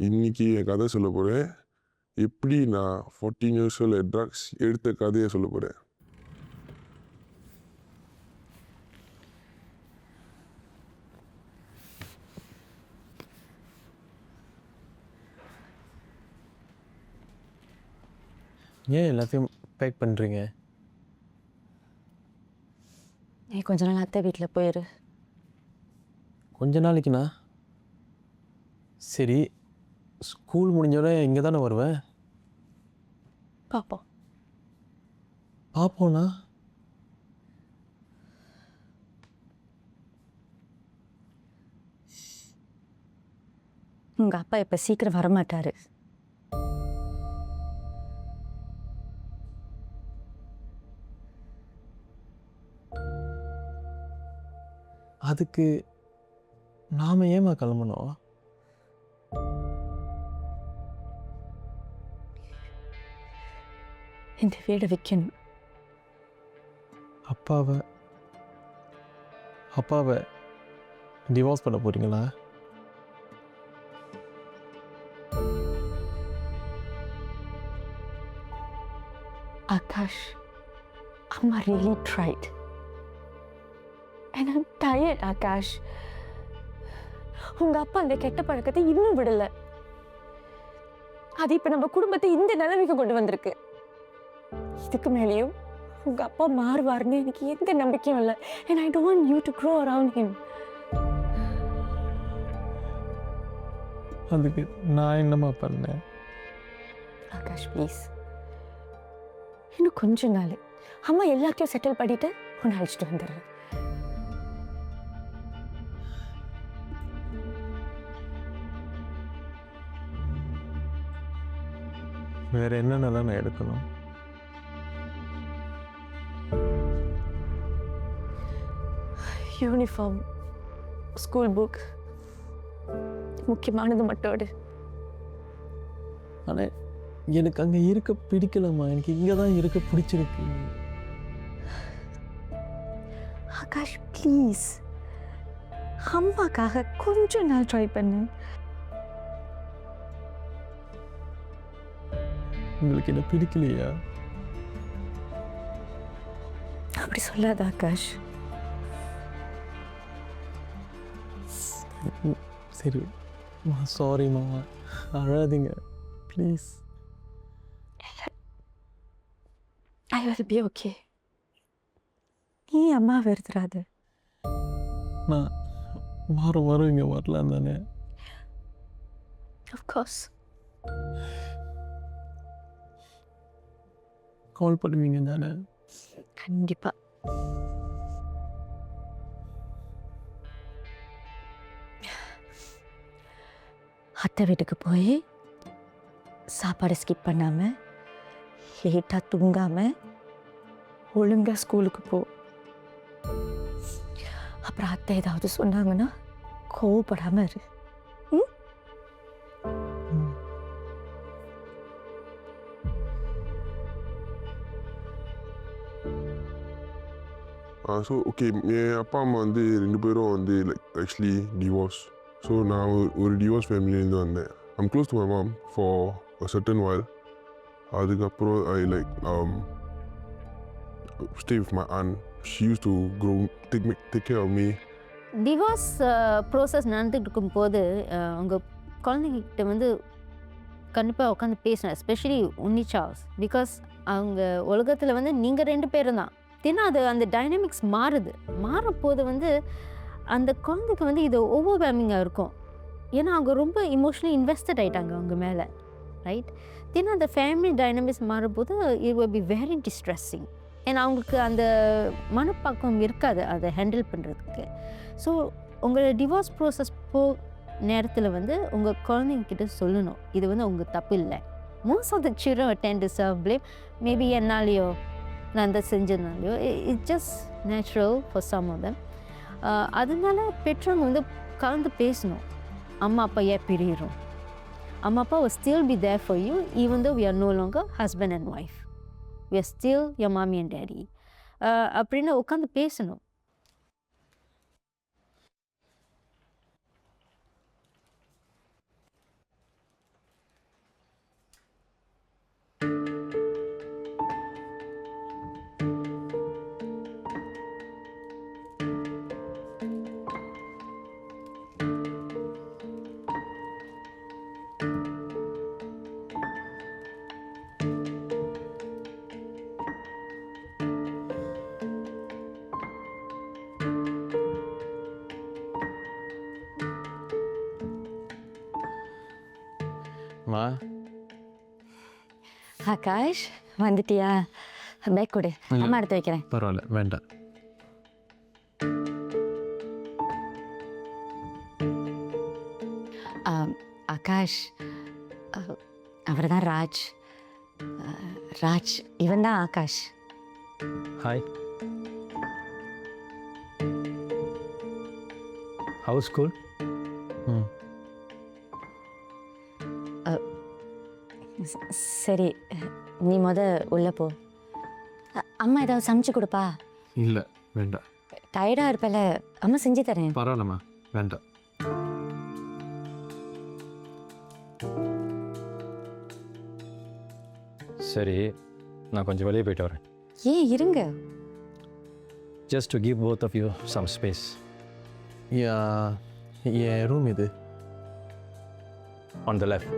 இன்றைக்கி என் கதை சொல்ல போகிறேன். எப்படி நான் 14 years old ட்ரக்ஸ் எடுத்த கதையை சொல்ல போகிறேன். ஏன் எல்லாத்தையும் பேக் பண்ணுறீங்க? நீ கொஞ்ச நாள் அத்தை வீட்டில் போயிரு. கொஞ்ச நாளைக்குண்ணா? சரி, ஸ்கூல் முடிஞ்சோட இங்கே தானே வருவேன். பார்ப்போம். பார்ப்போண்ணா. உங்கள் அப்பா இப்போ சீக்கிரம் வரமாட்டார். அதுக்கு நாம் ஏமா கிளம்பணும்? இந்த வீடை விற்கணும். அப்பாவை டிவோர்ஸ் பண்ண போகிறீங்களா? Akash, Amma really tried. And I'm tired, Akash. உங்க அப்பா அந்த கெட்ட பழக்கத்தை இன்னும் விடல. அது இப்ப நம்ம குடும்பத்தை இந்த நிலைமைக்கு கொண்டு வந்திருக்கு. இதுக்கு மேலேயும் உங்க அப்பா மாறுவார்னு எனக்கு எந்த நம்பிக்கையும் இல்லை. And I don't want you to grow around him. அதுக்கு நான் என்னம்மா பண்ணேன்? ஆகாஷ் ப்ளீஸ், இன்னும் கொஞ்ச நாள் அம்மா எல்லாத்தையும் செட்டில் பண்ணிட்டு உன்னை அழைச்சிட்டு வந்துடுறேன். வேற என்னென்னலாம் நான் எடுக்கணும்? யூனிஃபார்ம், ஸ்கூல் புக், முக்கியமானது மட்டும். ஆனால் எனக்கு அங்கே இருக்க பிடிக்கலம்மா. எனக்கு இங்கே தான் இருக்க பிடிச்சிருக்கு. ஆகாஷ் ப்ளீஸ், அம்மாக்காக கொஞ்ச நாள் ட்ரை பண்ணு. உங்களுக்கு என்ன பிடிக்கலையா? அப்படி சொல்லாத ஆகாஷ். சரி சாரிம்மா, அழாதீங்க please. I will be okay. நீ அம்மா வெறுத்துறாது. நான் வாரம் இங்கே வரலாம் தானே? Of course. கால் பண்ணுவீங்க தானே? கண்டிப்பா. அத்தை வீட்டுக்கு போய் சாப்பாடு ஸ்கிப் பண்ணாம, லேட்டாக தூங்காம, ஒழுங்கா ஸ்கூலுக்கு போ. அப்புறம் அத்தை ஏதாவது சொன்னாங்கன்னா கோவப்படாம இரு. ஸோ ஓகே, என் அப்பா அம்மா வந்து 2 பேரும் வந்து லைக் ஆக்சுவலி டிவோர்ஸ். ஸோ நான் ஒரு டிவோர்ஸ் ஃபேமிலியிலேருந்து வந்தேன். I'm close to my mom for a certain while. அதுக்கப்புறம் I like stay with my aunt. She used to take care of me. Divorce process நடந்துகிட்டு இருக்கும்போது உங்கள் குழந்தைங்கிட்ட வந்து கண்டிப்பாக உட்காந்து பேசணும், எஸ்பெஷலி உன்னி சார்ஸ். பிகாஸ் அவங்க உலகத்தில் வந்து நீங்கள் 2 பேரும் தான். ஏன்னா அது அந்த டைனமிக்ஸ் மாறப்போது வந்து அந்த குழந்தைக்கு வந்து இது ஓவர்வேமிங்காக இருக்கும். ஏன்னா அவங்க ரொம்ப இமோஷனலி இன்வெஸ்டட் ஆகிட்டாங்க அவங்க மேலே, ரைட்? ஏன்னா அந்த ஃபேமிலி டைனமிக்ஸ் மாறும்போது இட் வில் பி வெரி டிஸ்ட்ரெஸ்ஸிங். ஏன்னா அவங்களுக்கு அந்த மனப்பக்குவம் இருக்காது அதை ஹேண்டில் பண்ணுறதுக்கு. ஸோ உங்களோட டிவோர்ஸ் ப்ரோசஸ் நேரத்தில் வந்து உங்கள் குழந்தைங்கிட்ட சொல்லணும், இது வந்து உங்கள் தப்பு இல்லை. Most of the children tend to serve blame. Maybe என்னாலேயோ நான் அதை செஞ்சதுனாலையோ, it's just natural for some of them. அதனால பெற்றவங்க வந்து கலந்து பேசணும். அம்மா அப்பா ஏன் பிரியிறோம்? அம்மா அப்பா will still be there for you even though we are no longer husband and wife. We are still your mommy and daddy. அப்படின்னு உட்காந்து பேசணும். மா ஆகாஷ் வந்துட்டியா? பேக் கொடு, அம்மா எடுத்து வைக்கிறேன். பரவாயில்ல, வேண்டாம். ஆகாஷ், அவர் தான் ராஜ். ராஜ், இவன் தான் ஆகாஷ். Hi. How's school? சரி, நீ உள்ள போ. அம்மா ஏதாவது சமைச்சு கொடுப்பா? இல்லை, வேண்டாம். டயர்டாக இருப்பல, அம்மா செஞ்சு தரேன். பரவாயில்லம்மா, வேண்டாம். சரி, நான் கொஞ்சம் வெளியே போயிட்டு வரேன். ஏன் இருங்க. Just to give both of you some space. N room இது. On the left.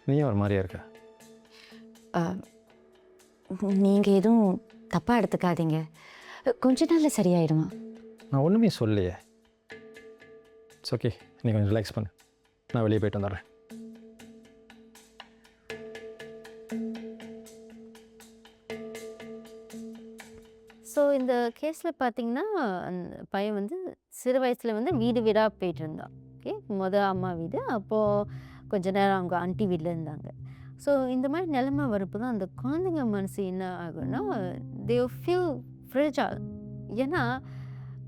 நீ ஒரு மாதிரியா இருக்க. நீங்கள் எதுவும் தப்பாக எடுத்துக்காதீங்க, கொஞ்ச நாளில் சரியாயிடுமா? நான் ஒன்றுமே சொல்லலையே. இட்ஸ் ஓகே, நீ கொஞ்சம் ரிலாக்ஸ் பண்ணு, நான் வெளியே போயிட்டு வந்துடுறேன். ஸோ இந்த கேஸில் பார்த்தீங்கன்னா அந்த பையன் வந்து சிறு வயசில் வந்து வீடு வீடாக போயிட்டு இருந்தான். ஓகே, அம்மா வீடு, அப்போது கொஞ்ச நேரம் அவங்க ஆண்டி வீட்டில் இருந்தாங்க. ஸோ இந்த மாதிரி நிலைமை வரப்போ தான் அந்த குழந்தைங்க மனசு என்ன ஆகுன்னா, தே ஃபீல் ஃப்ரெஜால். ஏன்னா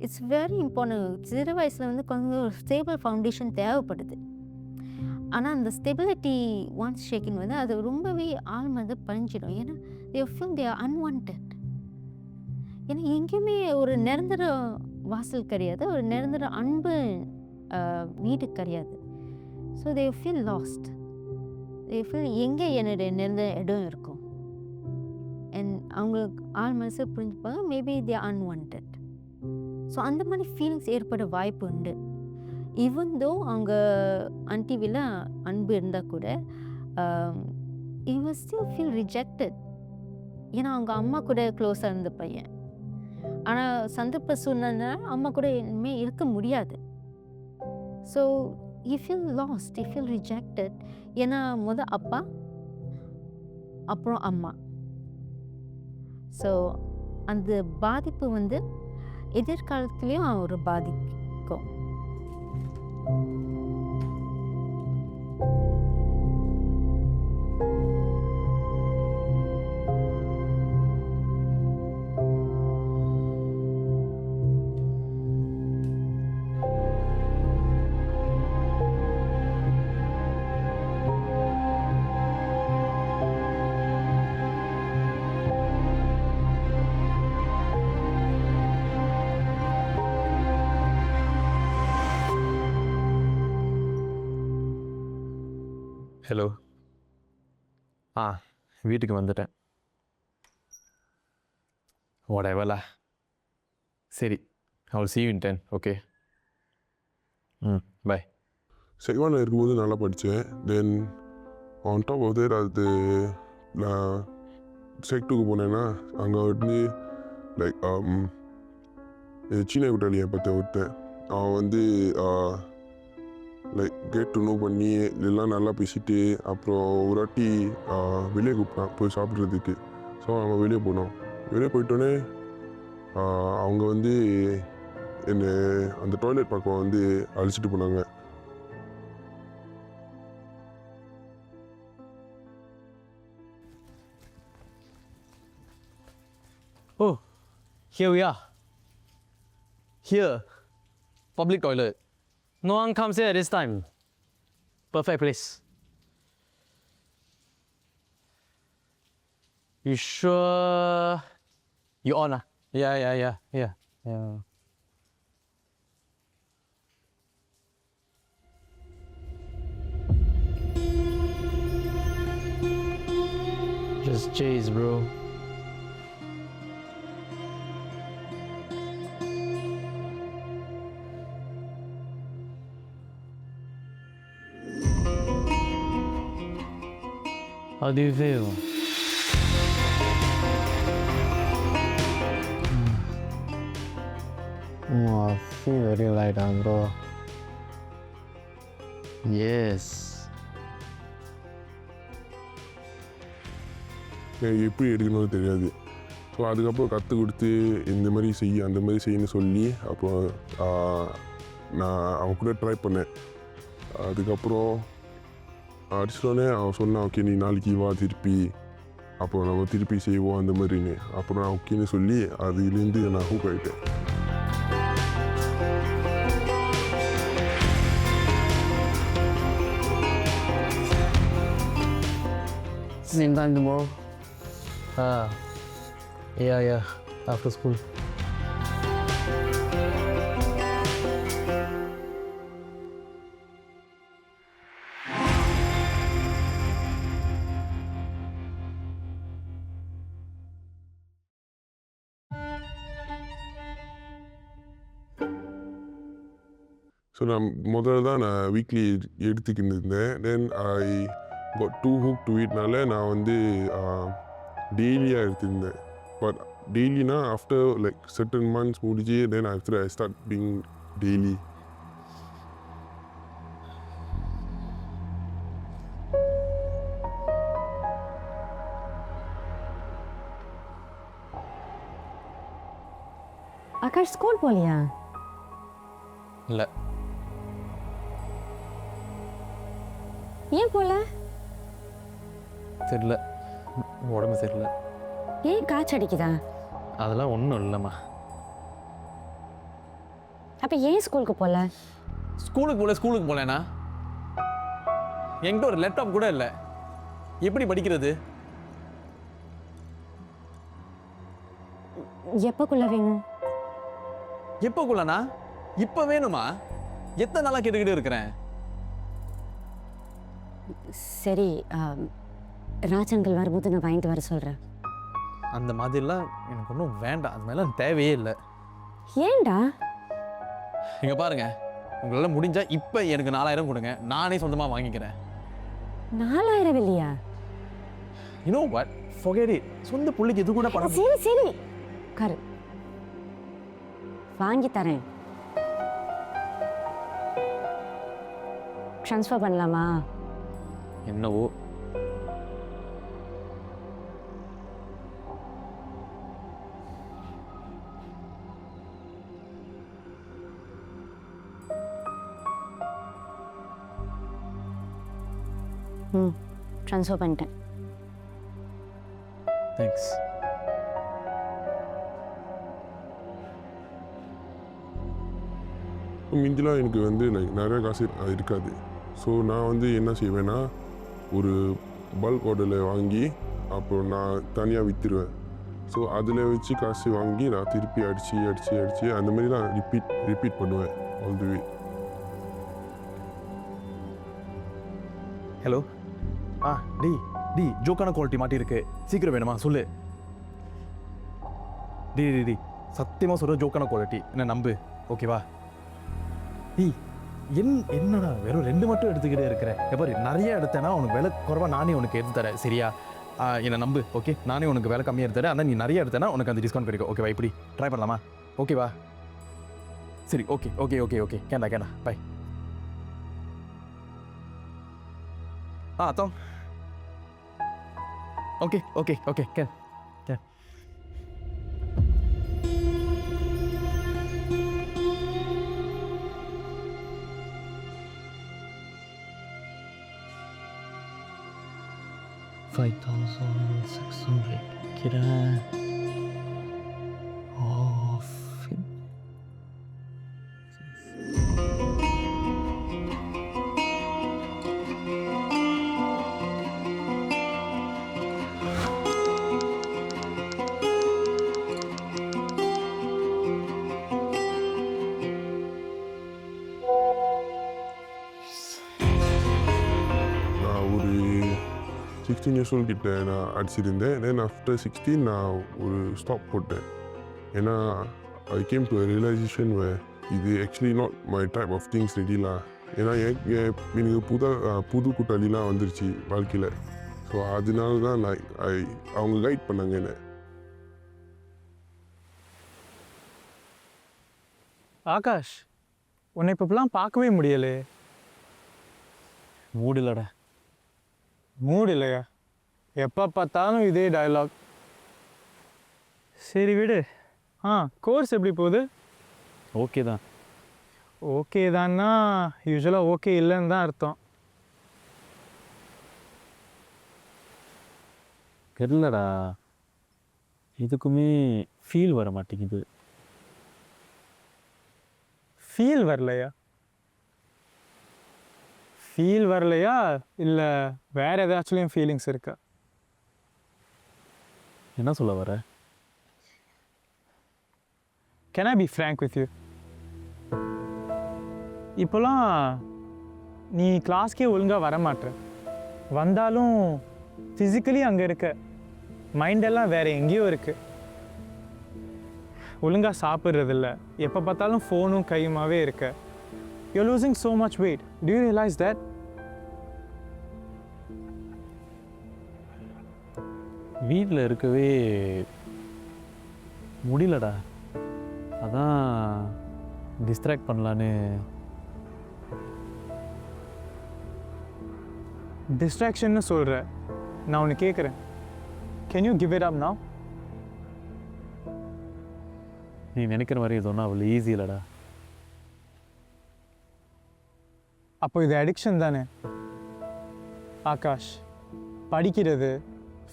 இட்ஸ் வெரி இம்பார்ட்டன்ட். சிறு வயசில் வந்து குழந்தைங்க ஒரு ஸ்டேபிள் ஃபவுண்டேஷன் தேவைப்படுது. ஆனால் அந்த ஸ்டெபிலிட்டி ஒன்ஸ் ஷேக்கின் வந்து அது ரொம்பவே ஆழ்மனது பதிஞ்சிடும். ஏன்னா they feel they are unwanted. ஏன்னா எங்கேயுமே ஒரு நிரந்தர வாசல் கிடையாது, ஒரு நிரந்தர அன்பு வீடு கிடையாது. So they feel last. They feel எங்கே என்னுடைய நிரந்தர இடம் இருக்கும். அண்ட் அவங்க ஆள் மனசு புரிஞ்சுப்பாங்க, மேபி தே அன்வான்ட். ஸோ அந்த மாதிரி ஃபீலிங்ஸ் ஏற்பட வாய்ப்பு உண்டு. ஈவன் தோ அவங்க ஆன்டிவில அன்பு இருந்தால் கூட he will still feel rejected. ஏன்னா அவங்க அம்மா கூட க்ளோஸாக இருந்த பையன், ஆனால் சந்தர்ப்ப சூழ்நிலை அம்மா கூட இனிமேல் இருக்க முடியாது. So he feel lost, he feel rejected. ஏன்னா அப்பா, அப்புறம் அம்மா. ஸோ அந்த பாதிப்பு வந்து எதிர்காலத்துலேயும் ஒரு பாதிக்கும். ஹலோ. வீட்டுக்கு வந்துட்டேன். whatever. சரி, I will see you in 10. Okay, bye. Second இருக்கும்போது நல்லா படித்தேன். Then on top of that அது நான் செக்டுக்கு போனேன்னா அங்கே வந்து லைக் சீன குட்டாளியை பற்றி ஒருத்தன் அவன் வந்து லைக் கெட் டு நோ பண்ணி எல்லாம் நல்லா பேசிட்டு அப்புறம் ஒரு வாட்டி வெளியே கூப்பிட்டான் போய் சாப்பிட்றதுக்கு. ஸோ அவங்க வெளியே போனோம். வெளியே போயிட்டோன்னே அவங்க வந்து என்னை அந்த டாய்லெட் பக்கம் வந்து அழைச்சிட்டு போனாங்க. Oh, here we are. Here, public toilet. No one comes here this time. Perfect place. You sure? You on? Yeah. Just chase, bro. How do you feel? I feel very light, bro. Yes. எனக்கு எப்படி எடுக்கணும்னு தெரியாது. So அதுக்கப்புறம் கற்றுக் கொடுத்து இந்த மாதிரி செய்ய அந்த மாதிரி செய்யணும்னு சொல்லி அப்புறம் நான் அவன் கூட ட்ரை பண்ணேன். அதுக்கப்புறம் அடிச்சிட்டோன்னே அவன் சொன்னான், ஓகே நீ நாளைக்கு வா திருப்பி, அப்புறம் நம்ம திருப்பி செய்வோம் அந்த மாதிரின்னு. அப்புறம் நான் ஓகேன்னு சொல்லி அதுலேருந்து நான் ஹூக் ஆகிட்டேன். Same time tomorrow. Yeah, after school. So நான் முதல்ல தான் நான் வீக்லி எடுத்துக்கிட்டு இருந்தேன். தென் ஐ got too hooked to itனால நான் வந்து டெய்லியாக எடுத்திருந்தேன். பட் டெய்லினா ஆஃப்டர் லைக் சர்டன் மந்த்ஸ் முடிஞ்சு then after I start being daily. Akash school போலியா? இல்லை, ஏன் போல? தெரியல, உடம்பு தெரியல. ஏன் காய்ச்சல் அடிக்குதா? அதெல்லாம் ஒன்றும் இல்லைம்மா. அப்போ ஏன் ஸ்கூலுக்கு போல? ஸ்கூலுக்கு போலேண்ணா என்கிட்ட ஒரு லேப்டாப் கூட இல்லை, எப்படி படிக்கிறது? எப்போக்குள்ள வேணும்? எப்போக்குள்ளண்ணா? இப்போ வேணுமா? எத்தனை நாளாக கேட்டுக்கிட்டு இருக்கிறேன். சரி, ராஜங்கள் வரும்போது நான் வாங்கிட்டு வர சொல்கிறேன். அந்த மாதிரிலாம் எனக்கு ஒன்றும் வேண்டாம், அது மாதிரிலாம் தேவையே இல்லை. ஏன்டா? இங்கே பாருங்க, உங்களால் முடிஞ்சா இப்போ எனக்கு 4000 கொடுங்க, நானே சொந்தமாக வாங்கிக்கிறேன். 4000 இல்லையா? You know what? Forget it. சொந்த புள்ளிக்கு எது கூட பண்ண. சரி கரு வாங்கி தரேன். ட்ரான்ஸ்ஃபர் பண்ணலாமா? என்னவோ. ட்ரான்ஸ்ஃபர் பண்ணிட்டேன். தேங்க்ஸ். மிஞ்சிலாம் எனக்கு வந்து லைக் நிறைய காசு இருக்காது. ஸோ நான் வந்து என்ன செய்வேன்னா, ஒரு பல்க் ஆர்டரில் வாங்கி அப்புறம் நான் தனியாக விற்றுருவேன். ஸோ அதில் வச்சு காசு வாங்கி நான் திருப்பி அடித்து அந்த மாதிரி தான் ரிப்பீட் பண்ணுவேன் ஆல் தி வே. ஹலோ, டி ஜோக்கான குவாலிட்டி மாட்டி இருக்கு, சீக்கிரம் வேணுமா சொல்லு. டி சத்தியமாக சொல்கிற ஜோக்கான குவாலிட்டி, என்ன நம்பு, ஓகேவா? என்னடா வெறும் 2 மட்டும் எடுத்துக்கிட்டே இருக்கிறேன். எப்பாரு நிறைய எடுத்தேன்னா உனக்கு விலை குறைவா நானே உனக்கு எடுத்து தரேன், சரியா? என்னை நம்பு, ஓகே? நானே உனக்கு விலை கம்மியாக எடுத்து தரேன். ஆனால் நீ நிறைய எடுத்தேன்னா உனக்கு அந்த டிஸ்கவுண்ட் கிடைக்கும், ஓகேவா? இப்படி ட்ரை பண்ணலாமா? ஓகேவா? சரி, ஓகே கேண்டா பை. அத்தம் ஓகே கேன். $5,600 kira. Oh, நான் ஒரு 16 years old கிட்ட நான் அடிச்சிருந்தேன். தென் ஆஃப்டர் 16 நான் ஒரு ஸ்டாப் போட்டேன். ஏன்னா ஐ கேம் டு ரியலைசேஷன் இது actually not my type of things ரெடிலா. ஏன்னா எனக்கு புது கூட்டாளிலாம் வந்துருச்சு வாழ்க்கையில். ஸோ அதனால தான் நான் அவங்க கைட் பண்ணாங்க என்ன. ஆகாஷ், உன்னை இப்போலாம் பார்க்கவே முடியலே. மூடு இல்லைடா. மூடு இல்லையா? எப்போ பார்த்தாலும் இதே டயலாக். சரி விடு. கோர்ஸ் எப்படி போகுது? ஓகே தான். ஓகே தான்னா யூஸ்வலாக ஓகே இல்லைன்னு தான் அர்த்தம். தெரியலடா, இதுக்குமே ஃபீல் வர மாட்டேங்குது. ஃபீல் வரலையா? ஃபீல் வரலையா இல்லை வேறு ஏதாச்சும் ஃபீலிங்ஸ் இருக்கா? என்ன சொல்ல வர? Can I be frank with you? இப்போலாம் நீ கிளாஸ்க்கே ஒழுங்காக வரமாட்ற. வந்தாலும் ஃபிசிக்கலி அங்கே இருக்க, மைண்டெல்லாம் வேறு எங்கேயோ இருக்குது. ஒழுங்காக சாப்பிட்றதில்ல, எப்போ பார்த்தாலும் ஃபோனும் கையுமாவே இருக்க. You're losing so much weight. Do you realize that? வீட்டில் இருக்கவே முடியலடா. அதான் டிஸ்ட்ராக்ட் பண்ணலான்னு. டிஸ்ட்ராக்ஷன்னு சொல்கிற, நான் ஒன்று கேட்குறேன். Can you give it up now? நீ நினைக்கிற மாதிரி இது ஒன்றும் அவ்வளோ ஈஸி இல்லைடா. அப்போ இது அடிக்ஷன் தானே ஆகாஷ். படிக்கிறது,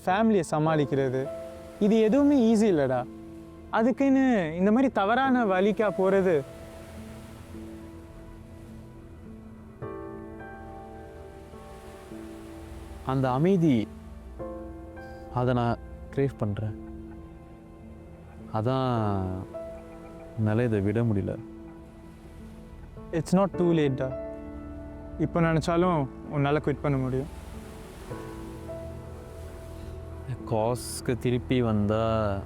ஃபேமிலியை சமாளிக்கிறது, இது எதுவுமே ஈஸி இல்லைடா. அதுக்குன்னு இந்த மாதிரி தவறான வழிக்கா போகிறது. அந்த அமைதி, அதை நான் கிரேவ் பண்ணுறேன். அதான் என்னால் இதை விட முடியல. இட்ஸ் நாட் டூ லேட்டா. இப்போ நினச்சாலும் உன்னால் குவிட் பண்ண முடியும். காஸ்க்கு திருப்பி வந்தால்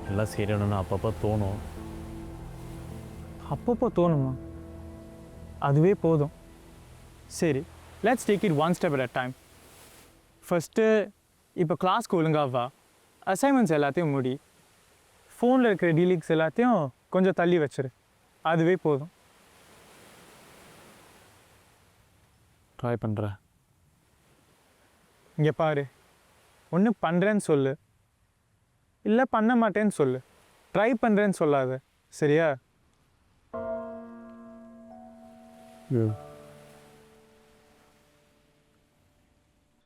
எல்லாம் சரியானு அப்பப்போ தோணும். அப்பப்போ தோணுமா? அதுவே போதும். சரி, let's take it one step at a time. First இப்போ கிளாஸ்க்கு ஒழுங்காக வா, அசைன்மெண்ட்ஸ் எல்லாத்தையும் முடி, ஃபோனில் இருக்கிற டீலிங்ஸ் எல்லாத்தையும் கொஞ்சம் தள்ளி வச்சிரு. அதுவே போதும். ட்ரை பண்ணுறேன். இங்கே பாரு, ஒன்று பண்ணுறேன்னு சொல்லு, இல்லை பண்ண மாட்டேன்னு சொல்லு. ட்ரை பண்ணுறேன்னு சொல்லாத, சரியா?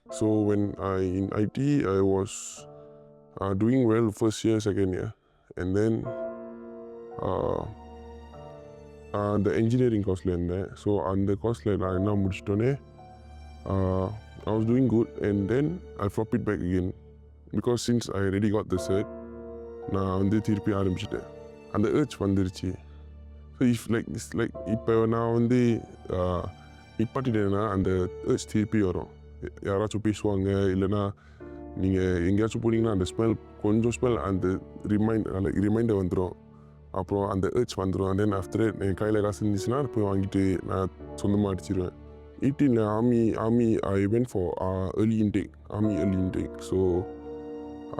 So when in IT, I was doing well first year, second year, and then the engineering course இருந்தேன். So அந்த கோர்ஸில் நான் என்ன முடிச்சிட்டோன்னே I was doing good, and then I flop it back again because since I already got the cert, நான் வந்து திருப்பி ஆரம்பிச்சிட்டேன். அந்த urge வந்துருச்சு. ஸோ இப்போ நான் வந்து நிப்பாட்டிட்டேன்னா அந்த urge திருப்பி வரும். யாராச்சும் பேசுவாங்க, இல்லைன்னா நீங்கள் எங்கேயாச்சும் போனீங்கன்னா அந்த ஸ்மெல், கொஞ்சம் ஸ்மெல், அந்த ரிமைண்டர் வந்துடும். அப்புறம் அந்த urge வந்துடும். அண்ட் தென் ஆஃப்டர் என் கையில் காசு இருந்துச்சுன்னா போய் வாங்கிட்டு நான் சொந்தமாக அடிச்சிடுவேன். 18 army I went for early intake. So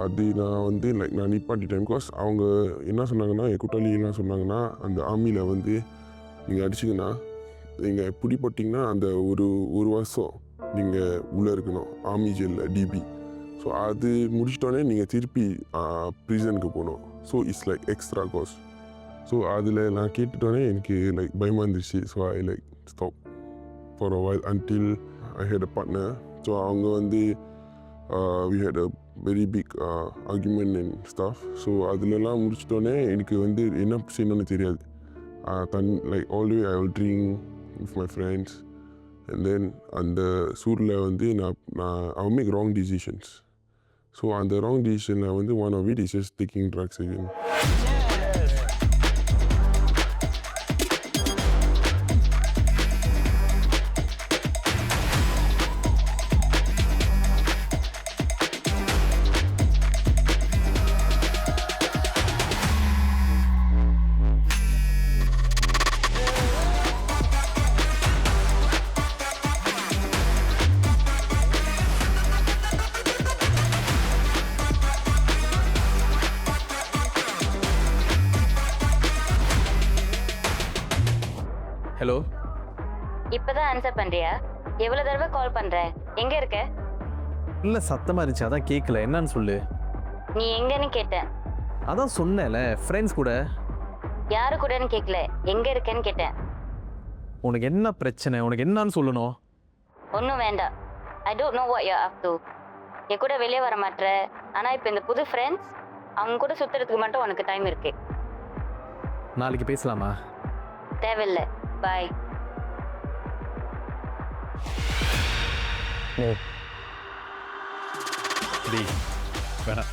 அது நான் வந்து நான் நிப்பாட்டிட்டேன். பிகாஸ் அவங்க என்ன சொன்னாங்கன்னா, என் கூட்டாளி என்ன சொன்னாங்கன்னா, அந்த ஆர்மியில் வந்து நீங்கள் அடிச்சிங்கன்னா, நீங்கள் பிடிப்பட்டிங்கன்னா அந்த ஒரு வருஷம் நீங்கள் உள்ளே இருக்கணும், ஆர்மி ஜெயிலில், டிபி. ஸோ அது முடிச்சிட்டோன்னே நீங்கள் திருப்பி ப்ரிசனுக்கு போகணும். So it's extra cost. So அதில் நான் கேட்டுட்டோன்னே எனக்கு பயமாக இருந்துச்சு. So I stop for a while until I had a partner. So அவங்க வந்து we had a very big argument and stuff. So அதிலலாம் முடிச்சிட்டோன்னே எனக்கு வந்து என்ன செய்யணும்னு தெரியாது. all the way I will drink with my friends, and then அந்த சூரில் வந்து நான் I will make wrong decisions. So அந்த wrong decision வந்து one of it is just taking drugs again. Hello. இப்பதான் ஆன்சர் பண்றியா? எவ்வளவு தடவை கால் பண்ற? எங்க இருக்க? இல்லை சத்தமாக இருந்துச்சு அதான் கேட்கல. என்னன்னு சொல்லு. நீ எங்கன்னு கேட்டேன். அதான் சொன்னேன்ல ஃப்ரெண்ட்ஸ் கூட. யாரு கூடன்னு கேட்கல, எங்க இருக்கேன்னு கேட்டேன். உனக்கு என்ன பிரச்சனை? உனக்கு என்னன்னு சொல்லணும். ஒன்றும் வேண்டாம். I don't know what you are up to. என் கூட வெளியே வர மாட்டேற. ஆனால் இப்போ இந்த புது ஃப்ரெண்ட்ஸ் அவங்க கூட சுற்றுறதுக்கு மட்டும் உனக்கு டைம் இருக்கு. நாளைக்கு பேசலாமா? தேவையில்லை. பாய். டேய் வேணாம்.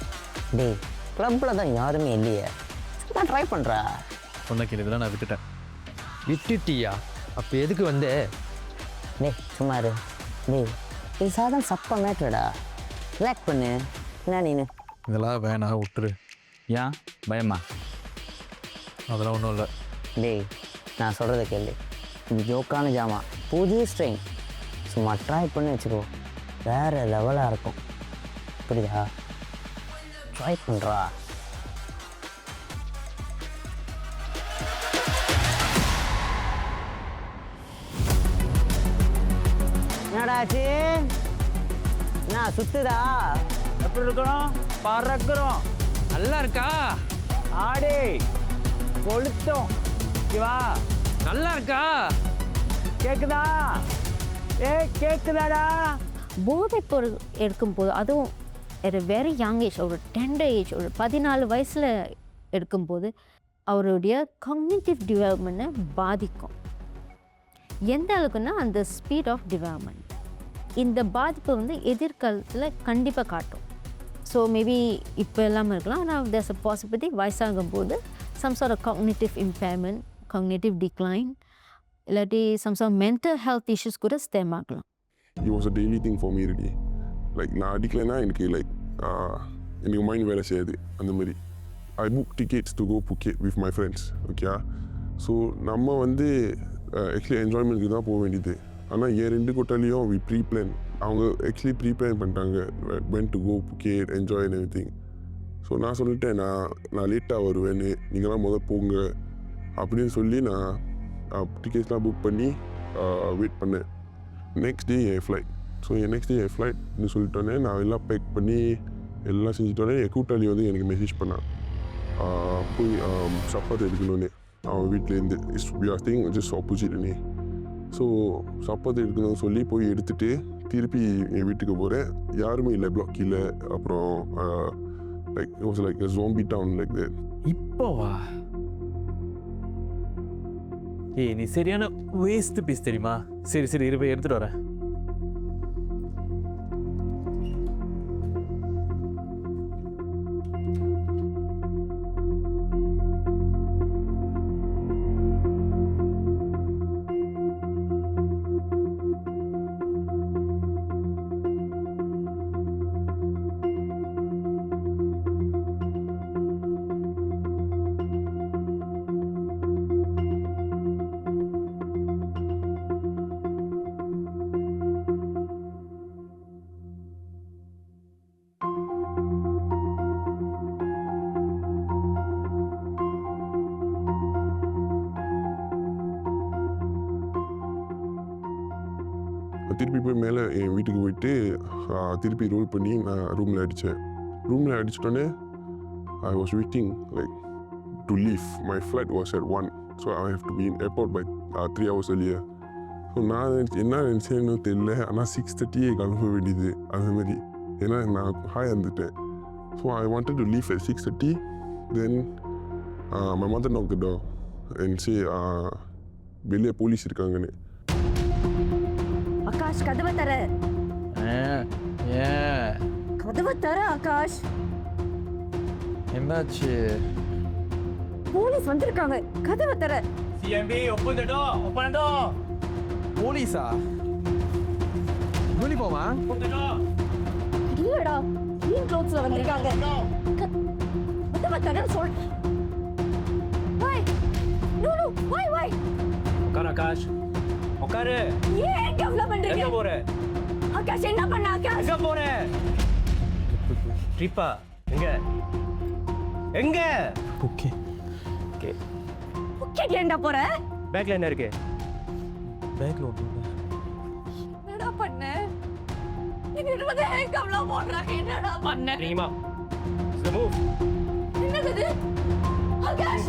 டேய் கிளப்பில் தான் யாருமே இல்லையே. நான் ட்ரை பண்ணுறா. சொன்ன கேள்விதான் நான் விட்டுட்டேன். விட்டுட்டியா? அப்போ எதுக்கு வந்து? டேய் சும்மா இரு. டேய் இது சாதம் சப்பா மேட்ருடா. ரிலாக்ஸ் பண்ணு. என்ன நீனு இதெல்லாம் வேணாம் விட்டுரு. ஏன் பயமா? அதெல்லாம் ஒன்றும் இல்லை. டேய் நான் சொல்கிறத கேளு. இது ஜோக்கான ஜாமா, புது ஸ்ட்ரெயின். சும்மா ட்ரை பண்ணி வச்சுக்கோ, வேறு லெவலாக இருக்கும். புரியுதா? ட்ரை பண்ணுறா. என்னடாச்சு? என்ன சுத்துதா? எப்படி இருக்கணும்? பறக்கிறோம். நல்லா இருக்கா? ஆடி கொளுத்தோம். சிவா நல்லா இருக்கா? கேக்குதா? கேக்குதாடா? போதைப் பொருள் எடுக்கும்போது, அதுவும் ஒரு வெரி யங் ஏஜ், ஒரு டெண்டர் ஏஜ், ஒரு 14 வயசில் எடுக்கும்போது அவருடைய காக்னிட்டிவ் டெவலப்மெண்ட்டை பாதிக்கும். எந்த அளவுக்குன்னா அந்த ஸ்பீட் ஆஃப் டெவலப்மெண்ட். இந்த பாதிப்பு வந்து எதிர்காலத்தில் கண்டிப்பாக காட்டும். ஸோ மேபி இப்போ இல்லாமல் இருக்கலாம், ஆனால் தேர்ஸ் அ பாசிபிலிட்டி வயசாகும் போது some sort of cognitive impairment, cognitive decline, இல்லாட்டி some sort mental health issues கூட ஸ்டெம் ஆகலாம். It was a daily thing for me really. Like நான் அடிக்கலைன்னா எனக்கு எனக்கு மைண்ட் வேலை செய்யாது அந்த மாதிரி. I booked tickets to go Phuket with my friends. Okay, so நம்ம வந்து ஆக்சுவலி என்ஜாய்மெண்ட்டுக்கு தான் போக வேண்டியது. ஆனால் என் 2 கூட்டாளியும் வி ப்ரீ பிளான். அவங்க ஆக்சுவலி ப்ரீ பிளான் பண்ணிட்டாங்க, went to go Phuket, enjoy and everything. So நான் சொல்லிட்டேன் நான் லேட்டாக வருவேன்னு, நீங்களாம் முதல் போங்க அப்படின்னு சொல்லி நான் டிக்கெட்ஸ்லாம் புக் பண்ணி வெயிட் பண்ணேன். நெக்ஸ்ட் டே என் ஃப்ளைட். ஸோ நெக்ஸ்ட் டே என் ஃப்ளைட்னு சொல்லிட்டோன்னே நான் எல்லாம் பேக் பண்ணி எல்லாம் செஞ்சுட்டோன்னே என் கூட்டாளி வந்து எனக்கு மெசேஜ் பண்ணான், போய் சப்பாத்தி எடுக்கணும்னு. அவன் வீட்டிலேருந்து வி ஆர் ஸ்டேயிங் ஜஸ்ட் ஆப்போசிட்னே. ஸோ சப்பாத்தி எடுக்கணும்னு சொல்லி போய் எடுத்துகிட்டு திருப்பி என் வீட்டுக்கு போகிறேன். யாருமே இல்லை, பிளாக் இல்லை. அப்புறம் like it was like zombie town like that. இப்போவா? ஏய் நீ சரியான வேஸ்ட் பீஸ் தெரியுமா? சரி சரி இரு போய் எடுத்துட்டு வரேன். திருப்பி போய் மேலே என் வீட்டுக்கு போயிட்டு திருப்பி ரோல் பண்ணி நான் ரூமில் அடித்தேன். ரூமில் அடிச்சிட்டோன்னே I was waiting like to leave. My flight was at 1, so I have to be in airport by 3 hours earlier. ஸோ நான் என்ன நினச்சேன்னு தெரியல, ஆனால் 6:30 கிளம்ப வேண்டியது அந்த மாதிரி. ஏன்னா நான் ஹாய் இருந்துட்டேன். So I wanted to leave at 6:30. Then my mother knocked the door and say வெளியே போலீஸ் இருக்காங்கன்னு. ஆகாஷ் கதவை தர. கதவை தர ஆகாஷ். என்னாச்சு? போலீஸ் வந்திருக்காங்க, கதவை தர. சிஎம்பி open the door, open the door. போலீஸா? யூனிஃபார்மா? Open the door. இல்லடா, கிளீன் க்ளோத்ஸ்ல வந்திருக்காங்க. கதவை தர சொல். வை. நோ வை. உட்கார் ஆகாஷ், உட்காரு. ஏன் கவலை பண்றீங்க? எங்க போற ஆகாஷ்? என்ன பண்ண ஆகாஷ்? எங்க போற? ட்ரிப்பா? எங்க? Okay okay. ஓகே, ஏன்டா போற? பேக்ல என்ன இருக்கு? பேக்கில் ஒன்று என்னடா பண்ண என்கிட்ட வந்து ஹேங்கப்லாம் போடுறாங்க என்னடா பண்ண Rima. Remove. என்னது இது? ஆகாஷ்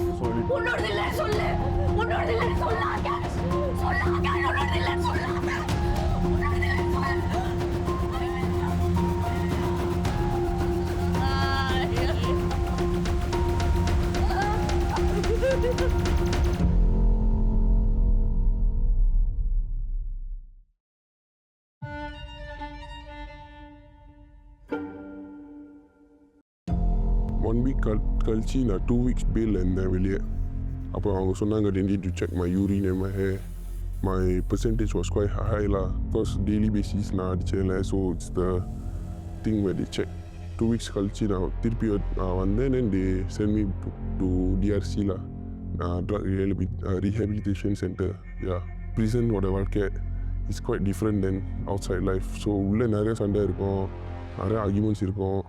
உன்னோடது இல்ல சொல்லு உன்னோடது இல்ல சொல்லு ஆகாஷ் சொல்லு ஆகாஷ் உன்னோடது இல்ல சொல்லு ஆகாஷ் உன்னோடது இல்ல சொல்லு One week கழிச்சு நான் 2 weeks bail இருந்தேன் வெளியே. அப்போ அவங்க சொன்னாங்க they need to check my urine and my hair. My percentage was quite high lah because daily basis நான் அடிச்சேன்ல, so it's the thing where they check. 2 weeks கழிச்சு நான் திருப்பி வந்தேன், then they send me to DRC lah, drug rehabilitation center. Yeah, prison ஓட வாழ்க்கை is quite different than outside life. So உள்ளே நிறைய சண்டை இருக்கும், நிறைய arguments இருக்கும்.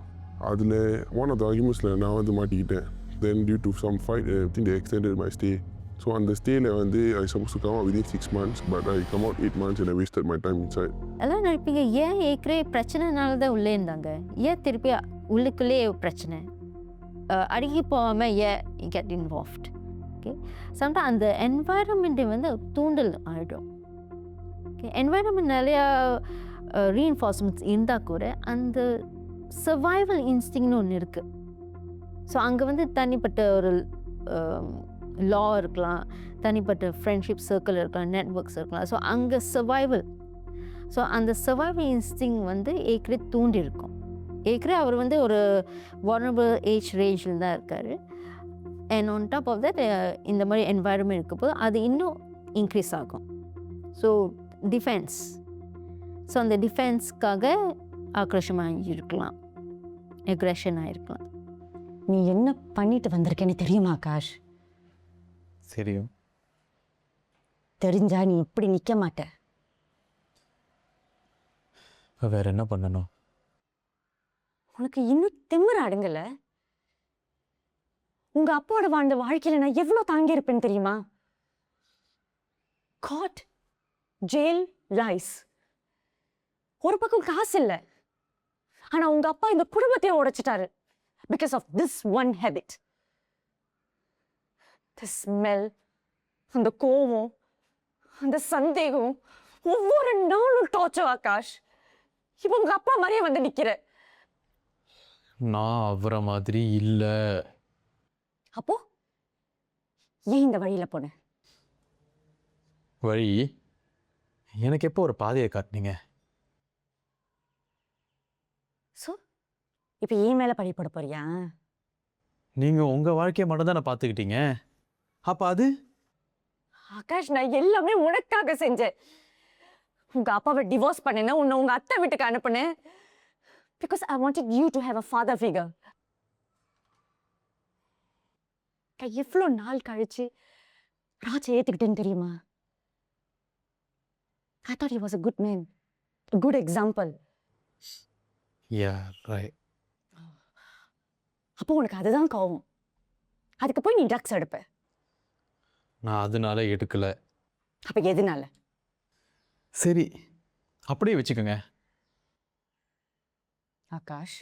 அதில் one of the argumentsல நான் வந்து மாட்டிக்கிட்டேன். Then due to some fight, I think they extended my stay. So அந்த ஸ்டேயில் வந்து I supposed to come out within 6 months, but I come out 8 months and I wasted my time inside. எல்லாம் நினைப்பீங்க ஏன் ஏற்கனவே பிரச்சனைனால தான் உள்ளே இருந்தாங்க, ஏன் திருப்பி உள்ளுக்குள்ளே பிரச்சனை அடிக்கி போகாமல் ஏன் கெட் இன்வால்வ்ட். ஓகே, சம்டைம் அந்த என்வாயரன்மெண்ட்டை வந்து தூண்டல் ஆகிடும். ஓகே, என்வாயரன்மெண்ட் நிறையா ரீஎன்ஃபோர்ஸ்மெண்ட்ஸ் இருந்தால் கூட அந்த சர்வைவல் இன்ஸ்டிங்னு ஒன்று இருக்குது. ஸோ அங்கே வந்து தனிப்பட்ட ஒரு லா இருக்கலாம், தனிப்பட்ட ஃப்ரெண்ட்ஷிப் சர்க்கிள் இருக்கலாம், நெட்ஒர்க்ஸ் இருக்கலாம். ஸோ அங்கே சர்வைவல், ஸோ அந்த சர்வைவல் இன்ஸ்டிங் வந்து ஏற்கனவே தூண்டி இருக்கும். ஏற்கனவே அவர் வந்து ஒரு வல்னரபிள் ஏஜ் ரேஞ்சில் தான் இருக்கார். And on top of that இந்த மாதிரி என்வாயர்மெண்ட் இருக்கும் போது அது இன்னும் இன்க்ரீஸ் ஆகும். ஸோ டிஃபென்ஸ், ஸோ அந்த டிஃபென்ஸ்க்காக ஆக்ரோஷமாக இருக்கலாம், எக்ரெஷனாக இருக்கலாம். நீ என்ன பண்ணிட்டு வந்திருக்கேன்னு தெரியுமா ஆகாஷ்? தெரியும். தெரிஞ்சா நீ இப்படி நிற்க மாட்ட. வேற என்ன பண்ணணும்? உனக்கு இன்னும் திமிர அடங்கல. உங்க அப்பாவோட வாழ்ந்த வாழ்க்கையில நான் எவ்வளோ தாங்கியிருப்பேன்னு தெரியுமா? God, jail, rice. ஒரு பக்கம் காசு இல்லை, ஆனா உங்க அப்பா இந்த குடும்பத்தையே உடைச்சிட்டாரு because of this one habit. The smell, அந்த கோவம், அந்த சந்தேகம், ஒவ்வொரு நாளும் டார்ச்சர் ஆகாஷ். இப்போ உங்க அப்பா மாதிரியே வந்து நிக்கிற. நான் அவரை மாதிரி இல்லை. அப்போ ஏன் இந்த வழியில போன? வழி எனக்கு எப்போ ஒரு பாதையை காட்டினீங்க? ஸோ இப்போ ஏன் மேலே பழி போட போறியா? நீங்கள் உங்கள் வாழ்க்கையை மட்டும் தானே பார்த்துக்கிட்டீங்க. அப்போ அது ஆகாஷ், நான் எல்லாமே உனக்காக செஞ்சேன். உங்க அப்பாவை டிவோர்ஸ் பண்ணேன்னா உன்னை உங்க அத்தை வீட்டுக்கு அனுப்புனேன். Because I wanted you to have a father figure. எவ்வளோ நாள் கழிச்சு ராஜ் ஏற்றுக்கிட்டேன்னு தெரியுமா? I thought he was a good man, a good example. Yeah, right. அப்போ உனக்கு அதுதான் கோவம். அதுக்கு போய் நீ ட்ரக்ஸ் எடுப்ப. நான் அதனால எடுக்கலை. அப்போ எதுனால? சரி, அப்படியே வச்சுக்கோங்க. ஆகாஷ்,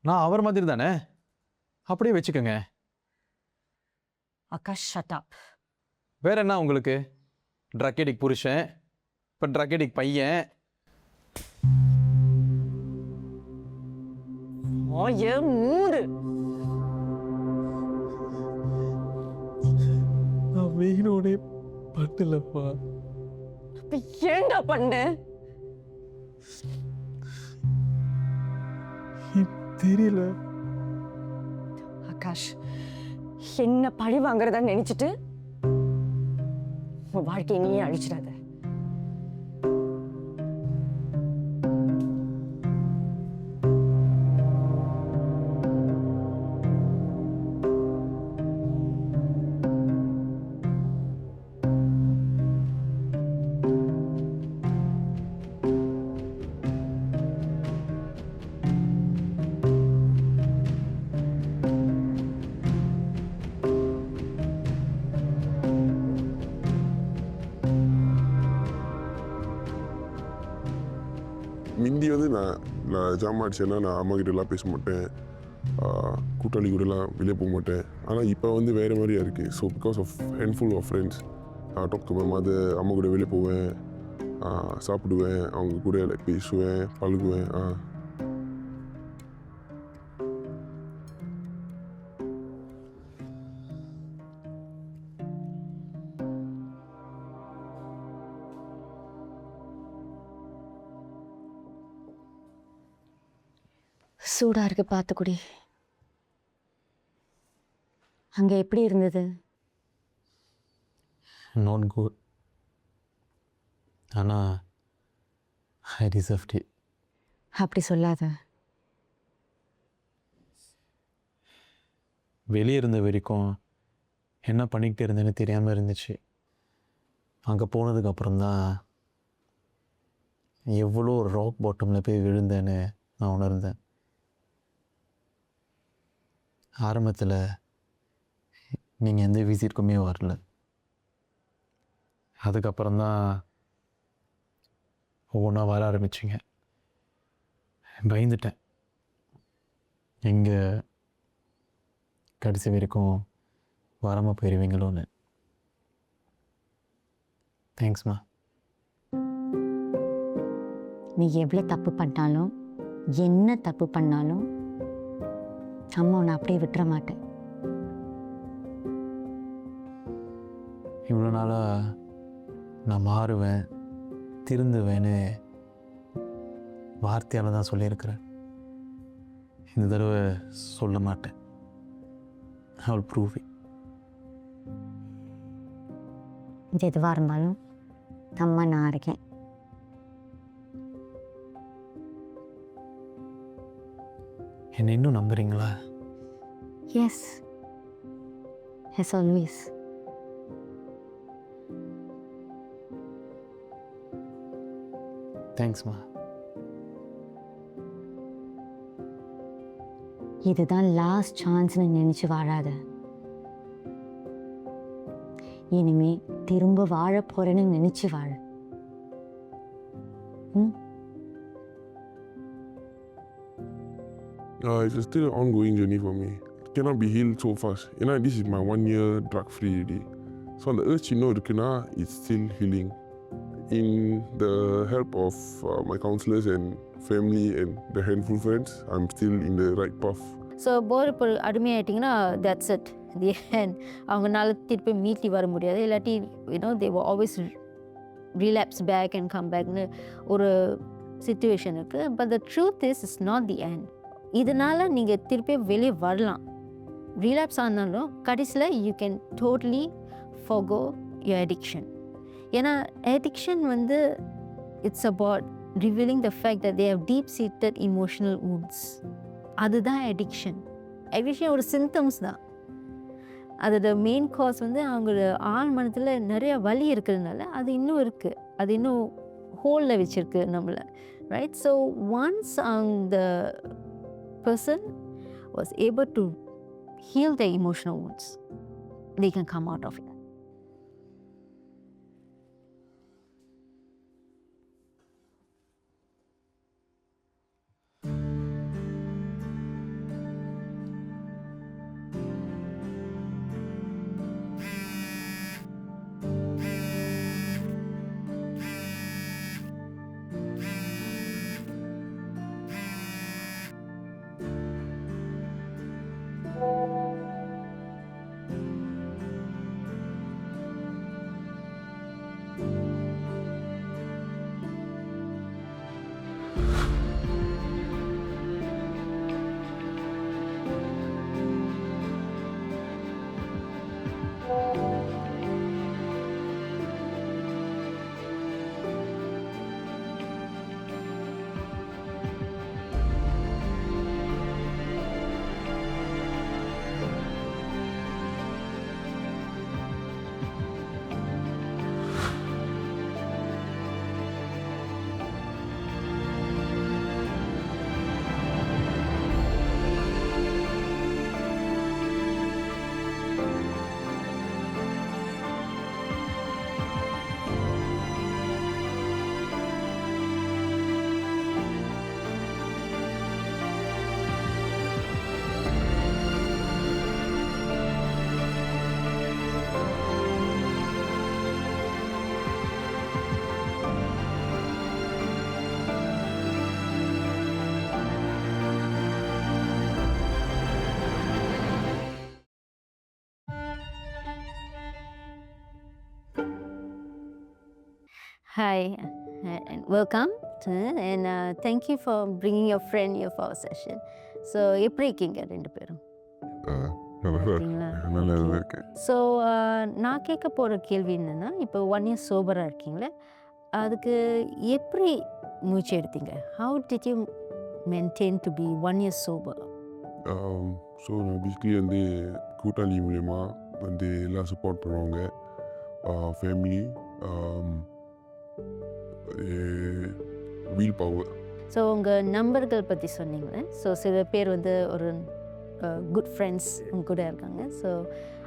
நான் அவர் மாதிரி தானே, அப்படியே வச்சுக்கோங்க. Akash, shut up. வேற என்ன உங்களுக்கு? ட்ரக்கெடிக் புருஷன், இப்போ ட்ரக்கெடிக் பையன். மூடு. நான் வெயினோடே பட்டலப்பா. அப்ப ஏன்டா பண்ண? தெரியல ஆகாஷ், என்ன பழி வாங்குறதா நினைச்சிட்டு உன் வாழ்க்கையை நீயே அழிச்சிடாத. வந்து நான் ஜாம் அடிச்சேன்னா நான் அம்மா கிட்டலாம் பேச மாட்டேன், கூட்டாளி கூடலாம் வெளியே போக மாட்டேன். ஆனால் இப்போ வந்து வேறு மாதிரியா இருக்குது. So because of handful of friends talk to my mother, அம்மா கூட வெளியே போவேன், சாப்பிடுவேன், அவங்க கூட லைக் பேசுவேன், பழகுவேன். சூடாக இருக்கு, பார்த்து குடி. அங்கே எப்படி இருந்தது? Not good. ஆனால் ஐ டிசர்வ்ட் இட். அப்படி சொல்லாத. வெளியே இருந்த வரைக்கும் என்ன பண்ணிக்கிட்டு இருந்தேன்னு தெரியாமல் இருந்துச்சு. அங்கே போனதுக்கப்புறம் தான் எவ்வளோ ராக் பாட்டமில் போய் விழுந்தேன்னு நான் உணர்ந்தேன். ஆரம்பத்தில் நீங்கள் எந்த விசிட்டுக்குமே வரல. அதுக்கப்புறம்தான் ஒவ்வொன்றா வர ஆரம்பிச்சிங்க. பயந்துட்டேன், எங்கே கடைசி வரைக்கும் வராமல் போயிடுவீங்களோன்னு. தேங்க்ஸ்மா. நீ எவ்வளோ தப்பு பண்ணாலும், என்ன தப்பு பண்ணாலும் அம்மா உன்னை அப்படியே விட்டுற மாட்டேன். இவ்வளோ நாளாக நான் மாறுவேன், திருந்துவேன்னு வார்த்தையால் தான் சொல்லியிருக்கிறேன். இந்த தடவை சொல்ல மாட்டேன். I will prove it. இது எதுவாக இருந்தாலும் அம்மா நான் இருக்கேன். என்னை இன்னும் நம்புறீங்களா? Yes, as always. தேங்க்ஸ்மா. இதுதான் லாஸ்ட் சான்ஸ்னு நினச்சி வாழாத. இனிமே திரும்ப வாழ போறேன்னு நினச்சி வாழ. It's still an ongoing journey for me. It cannot be healed so fast. You know, this is my 1 year drug-free already. So the urge, it's still healing. In the help of my counselors and family and the handful friends, I'm still in the right path. So போர் இப்போ அடிமையாயிட்டிங்கன்னா that's it, the end. அவங்களால திருப்பி மீட்டி வர முடியாது. இல்லாட்டி தே will always relapse back and come backனு ஒரு சிச்சுவேஷன் இருக்குது. But the truth is not the end. இதனால் நீங்கள் திருப்பி வெளியே வரலாம். ரீலாப்ஸ் ஆனாலும் கடைசியில் you can totally forgo your addiction. ஏன்னா addiction வந்து it's about revealing the fact that they have deep seated emotional wounds. அதுதான் addiction. addiction ஒரு சிம்டம்ஸ் தான். அதோட மெயின் காஸ் வந்து அவங்களோட ஆழ் மனத்தில் நிறைய வலி இருக்கிறதுனால அது இன்னும் இருக்குது, அது இன்னும் ஹோலில் வச்சுருக்கு நம்மளை, ரைட்? ஸோ ஒன்ஸ் அந்த person was able to heal their emotional wounds, they can come out of it. Hi, and welcome and thank you for bringing your friend here for our session. So, எப்படி இருக்கீங்க ரெண்டு பேரும்? நல்லா இருக்கேன். So நான் கேட்க போகிற கேள்வி என்னென்னா, இப்போ 1 year சோபராக இருக்கீங்களே, அதுக்கு எப்படி முயற்சி எடுத்தீங்க? How did you maintain to be 1 year sober? So நான் பேசிக்கலி வந்து கூட்டாளி மூலயமா வந்து எல்லாம் சப்போர்ட் பண்ணுவாங்க. Family, will power. ஸோ உங்கள் நண்பர்கள் பற்றி சொன்னீங்களே, ஸோ சில பேர் வந்து ஒரு குட் ஃப்ரெண்ட்ஸ் உங்க கூட இருக்காங்க. ஸோ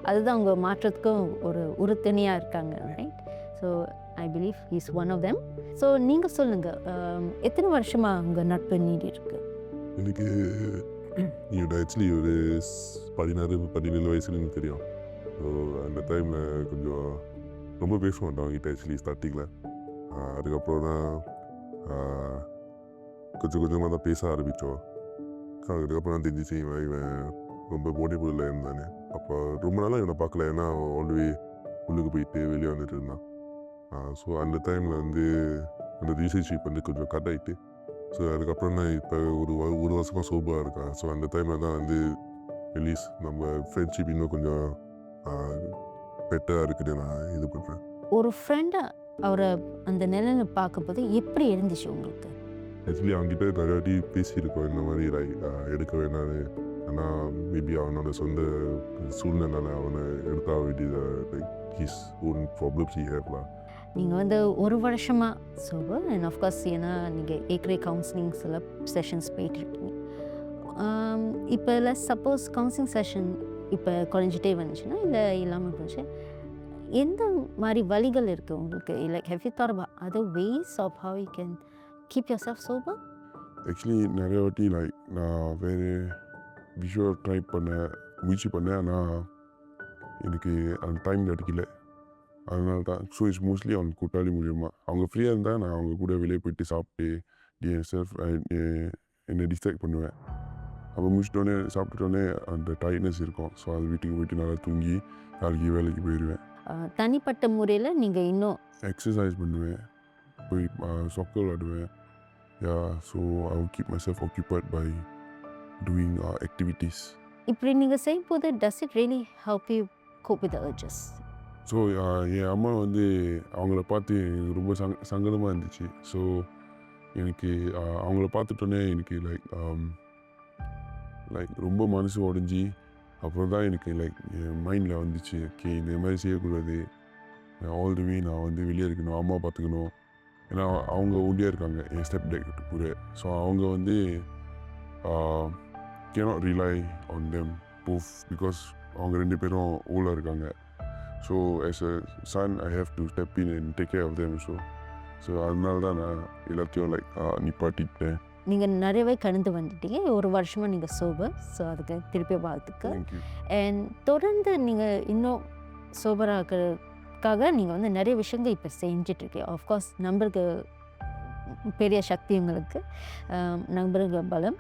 அதுதான் உங்கள் மாற்றத்துக்கும் ஒரு உறுதுணையாக இருக்காங்க, right? So I believe is one of them. So நீங்கள் சொல்லுங்கள், எத்தனை வருஷமாக உங்கள் நட்பு நீடி இருக்கு? எனக்கு என்னோட ஆக்சுவலி ஒரு 16-17 வயசுல எனக்கு தெரியும். ஸோ அந்த டைமில் கொஞ்சம் ரொம்ப பேச மாட்டோம் அவங்ககிட்ட ஆக்சுவலி ஸ்டார்டிங்கில். அதுக்கப்புறம் தான் கொஞ்சம் கொஞ்சமாக தான் பேச ஆரம்பித்தோம். அதுக்கப்புறம் தான் தெரிஞ்சிச்சு இவன் ரொம்ப போடி பொருளில் இருந்தானே. அப்போ ரொம்ப நாளாக இவனை பார்க்கல, ஏன்னா ஆல்ரெடி உள்ளுக்கு போயிட்டு வெளியே வந்துட்டு இருந்தான். ஸோ அந்த டைமில் வந்து அந்த ரிலேஷன்ஷிப் வந்து கொஞ்சம் கட் ஆகிட்டு, ஸோ அதுக்கப்புறம் தான் இப்போ ஒரு வருஷமாக சோபாக இருக்கான். ஸோ அந்த டைமில் தான் வந்து ரிலீஸ் நம்ம ஃப்ரெண்ட்ஷிப் இன்னும் கொஞ்சம் பெட்டராக இருக்குன்னு நான் இது பண்ணுறேன். ஒரு ஃப்ரெண்டை அவரை அந்த நிலையில் பார்க்கும்போது எப்படி இருந்துச்சு உங்களுக்கு? ஆக்சுவலி அவங்ககிட்ட நிறைய வாட்டி பேசியிருக்கோம் இந்த மாதிரி எடுக்க வேணாது, ஆனால் மேபி அவனோட சொந்த சூழ்நிலை அவனை எடுத்தா வேண்டியது like his own problems he ஹேவ்லாம். நீங்கள் வந்து ஒரு வருஷமாக சோபர் அண்ட் ஆஃப்கோர்ஸ் ஏன்னா நீங்கள் ஏற்கனவே கவுன்சிலிங் சில செஷன்ஸ் போயிட்டுருக்கீங்க. இப்போ இல்லை சப்போஸ் கவுன்சிலிங் செஷன் இப்போ குறைஞ்சிட்டே வந்துச்சுன்னா இல்லை இல்லாமல் போச்சு, எந்த மாதிரி வழிகள் இருக்குது உங்களுக்கு? Like have you thought about other ways of how you can keep yourself sober? Actually நிறைய வாட்டி லைக் நான் வேறு விஷயம் ட்ரை முயற்சி பண்ணேன், ஆனால் எனக்கு அந்த டைம் கிடைக்கல. அதனால தான். ஸோ இட்ஸ் மோஸ்ட்லி அவங்க கூட்டாளி மூலியமாக அவங்க ஃப்ரீயாக இருந்தால் நான் அவங்க கூட வெளியே போயிட்டு சாப்பிட்டு செல்ஃப் என்னை டிஸ்ட்ராக்ட் பண்ணுவேன். அப்போ முடிச்சிட்டோன்னே சாப்பிட்டுட்டோன்னே அந்த டயர்ட்னஸ் இருக்கும். ஸோ அது வீட்டுக்கு போயிட்டு நல்லா தூங்கி நாளைக்கு வேலைக்கு போயிடுவேன். தனிப்பட்ட முறையில் நீங்கள் இன்னும் எக்ஸசைஸ் பண்ணுவேன், போய் சாக்கர் விளாடுவேன். Yeah, so I will keep myself occupied by doing activities. இப்படி நீங்கள் செய்யும்போது does it really help you cope with urges? So என் அம்மா வந்து அவங்கள பார்த்து எனக்கு ரொம்ப சங்கடமாக இருந்துச்சு. ஸோ எனக்கு அவங்கள பார்த்துட்டோன்னே எனக்கு லைக் ரொம்ப மனசு உடஞ்சி அப்புறம் தான் எனக்கு லைக் என் மைண்டில் வந்துச்சு, ஓகே இந்த மாதிரி செய்யக்கூடாது, ஆல் தி வே நான் வந்து வெளியே இருக்கணும், அம்மா பார்த்துக்கணும். ஏன்னா அவங்க ஒண்டியாக இருக்காங்க என் ஸ்டெப் டேட் கூட. ஸோ அவங்க வந்து cannot rely on them both because அவங்க 2 பேரும் ஓலாக இருக்காங்க. So as a son I have to step in and take care of them. So அதனால தான் நான் எல்லாத்தையும் லைக் நிப்பாட்டிட்டேன். நீங்கள் நிறையவே கடந்து வந்துட்டீங்க. ஒரு வருஷமாக நீங்கள் சோபர். ஸோ அதுக்கு திருப்பி வாழ்த்துக்கு. அண்ட் தொடர்ந்து நீங்கள் இன்னும் சோபராகிறதுக்காக நீங்கள் வந்து நிறைய விஷயங்கள் இப்போ செஞ்சிட்ருக்கீங்க. ஆஃப்கோர்ஸ் நண்பர்கள் பெரிய சக்தி உங்களுக்கு, நண்பர்கள் பலம்.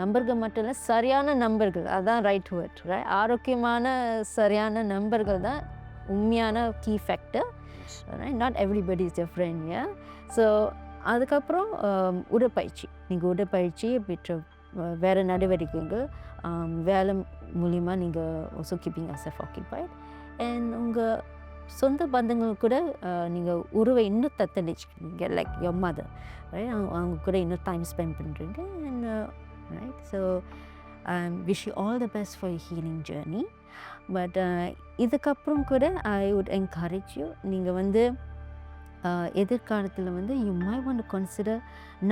நண்பர்கள் மட்டும் இல்லை, சரியான நண்பர்கள், அதுதான் ரைட் வேர்ட், ரைட்? ஆரோக்கியமான சரியான நண்பர்கள் தான் உண்மையான key factor, right? Not everybody is your friend. Yeah. So அதுக்கப்புறம் உடற்பயிற்சி, நீங்கள் உடற்பயிற்சி பெற்ற வேறு நடவடிக்கைகள், வேலை மூலிமா நீங்கள் also keeping your occupied. And உங்கள் சொந்த பந்தங்கள் கூட நீங்கள் உறவை இன்னும் தத்தளிச்சுக்கிறீங்க, லைக் யுவர் மதர், ரைட்? அவங்க கூட இன்னும் டைம் ஸ்பெண்ட் பண்ணுறீங்க. And right, so wish you all the best for your healing journey. But இதுக்கப்புறம் கூட ஐ வுட் என்கரேஜ் யூ, நீங்கள் வந்து எதிர்காலத்தில் வந்து you may want to consider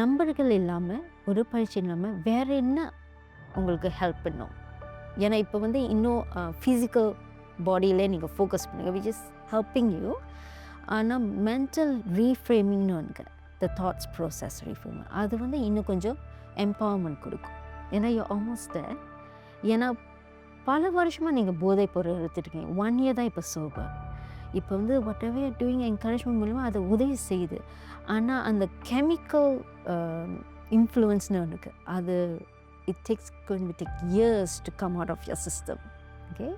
நம்பர்கள் இல்லாமல், உடற்பயிற்சி இல்லாமல் வேறு என்ன உங்களுக்கு ஹெல்ப் பண்ணும். ஏன்னா இப்போ வந்து இன்னும் ஃபிசிக்கல் பாடியிலே நீங்கள் ஃபோக்கஸ் பண்ணுங்க, விச் இஸ் ஹெல்பிங் யூ. ஆனால் மென்டல் ரீஃப்ரேமிங்னு ஒன்று, த தாட்ஸ் ப்ராசஸ் ரீஃப்ரேமிங், அது வந்து இன்னும் கொஞ்சம் எம்பவர்மெண்ட் கொடுக்கும். ஏன்னா யூ ஆல்மோஸ்ட் தேர். ஏன்னா பல வருஷமாக நீங்கள் போதைப் பொருள் எடுத்துருக்கீங்க, 1 year தான் இப்போ சோபர். இப்போ வந்து வாட் எவர் டூயிங் என்கரேஜ்மெண்ட் மூலிமா அதை உதவி செய்யுது. ஆனால் அந்த கெமிக்கல் இன்ஃப்ளூயன்ஸ்னு ஒன்று, அது it take years to come out of your system. Okay,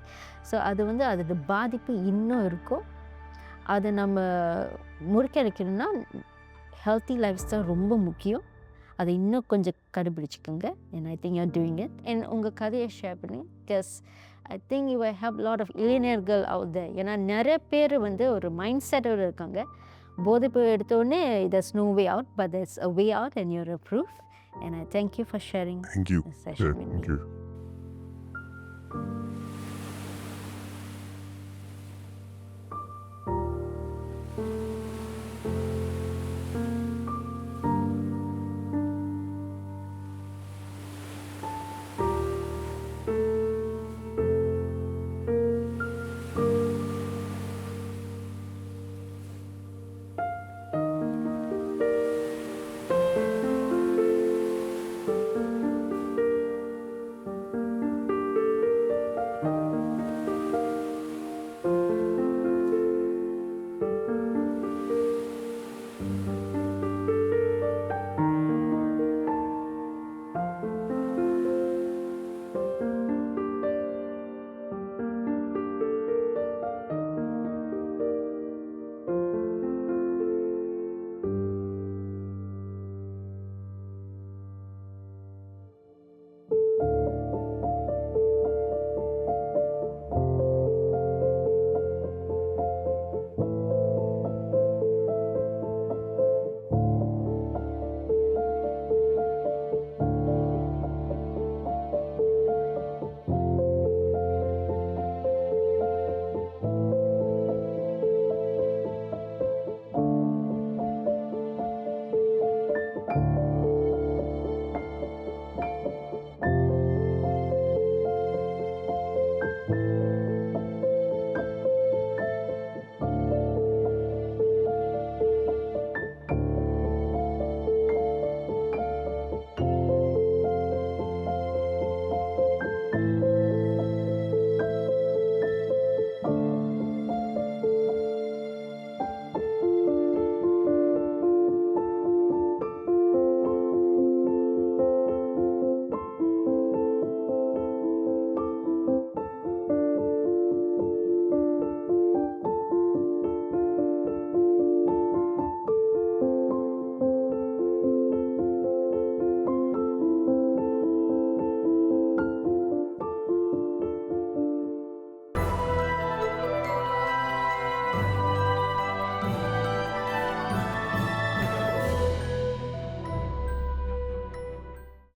so அது வந்து அதோட பாதிப்பு இன்னும் இருக்கும். அதை நம்ம முறுக்கடிக்கணும்னா ஹெல்த்தி லைஃப் ஸ்டைல் ரொம்ப முக்கியம். அதை இன்னும் கொஞ்சம் கடைபிடிச்சிக்கோங்க. And I think you are doing it. And உங்கள் கதையை ஷேர் பண்ணி because I think you have lot of இளைஞர்கள் அவுட் தேர். ஏன்னா நிறைய பேர் வந்து ஒரு மைண்ட் செட்டோடு இருக்காங்க. போதைப்பு எடுத்தோடனே there's no way out, but there's a way out and you're a proof. And I thank you for sharing Thank you. this session with me. Thank you.